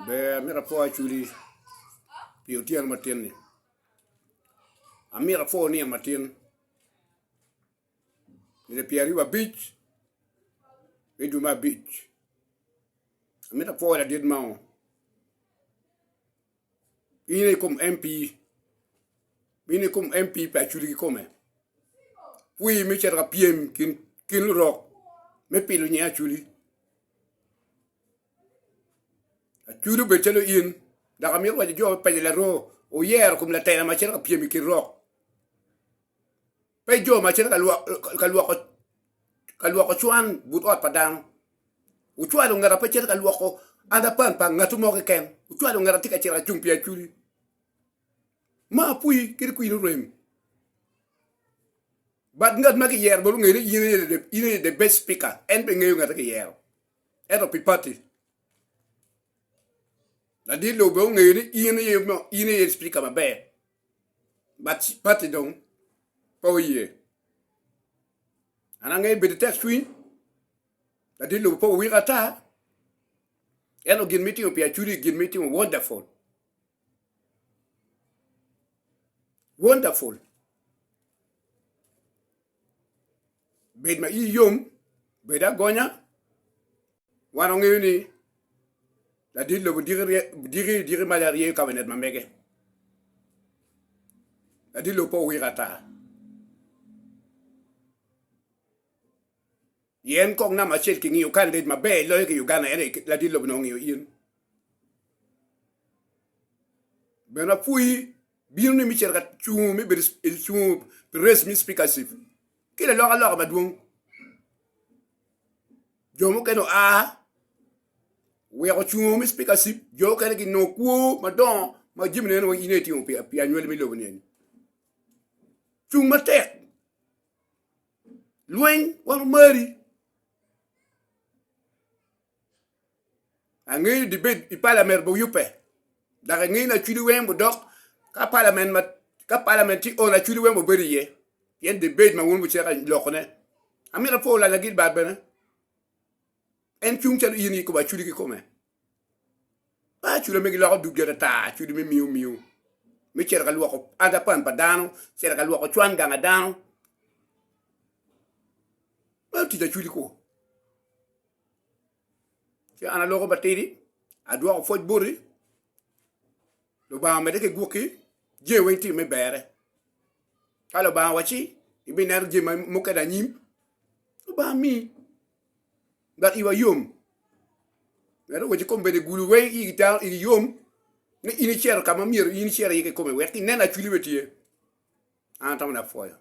Be mira fo chuli pio tian matien ni. Amira fo ni matien. Ni piari wa beach. Eduma beach. Amira fo la dit mao. Ine comme MP. Ine comme MP pa chuli comme. Oui, mi chera PM kin rock. Me pilu nya chuli. Chulu be chelo in. Da kamir wa jo pa la ro. O yer comme la tena ma chera PM kin rock. Pe jo ma chera kalwa ko chuan but ot padang. U chua do ngara pa chera kalwa ko ada pan pa ngatu mo ke ken. U chua do ngara tika chera chumpi a chuli. Ma pui kir ku inu rem. But ngat ma ke yer bo ngere ine the best speaker. En be ngeu ngata ke yer. Ero pi party. La di lo bo ngere ine speaker ma be. But party dong. Po ye. Anange be the text win. La di lo po wi rata. Ero gin meeting pi a churi gin meeting wonderful. Wonderful. Bed ma yum, beda gonya. Wanong ni la dit le diri malaria kabinet ma mege. La dit le po wirata. Yen kong na ma chel kingi kan dit ma be lo ke Uganda ere la dit le bonong yin. Bena pui biun ni mi cherka chu mi ber il chu res mi spikasif. Kile loga badung. Jomo keno a we ko chu mi speaker sip jo kene ki no ku madon ma jimne no ineti on pi annuel mi lobnen. Chu mate. Loin wan mari. Angi debate i parlement bo yupe. Da ngi na chudi wen bo dok ka parlement ti on la chudi wen bo beri ye. Yen debate ma won bu chera lokone. Amira fo la gil ba bena. En chung chal yini ko ba chuli ki kome. Ba chula me gila du gera ta chuli me miu. Me chera ka luoko ada pan padano, chera ka luoko chuan ganga dano. Ba ti da chuli ko. Ti ana loko bateri, adwa ko foj buri. Lo ba me de ke guki, je wenti me bere. Kalo ba wachi, ibi nerje mo kada nyim. Ba mi. That iwa yum. Nero wachi kombe de gulu we i down i yum. Ne ini cher kama mir ini cher yeke kome we ti nena chuli wetie. Anta na foya.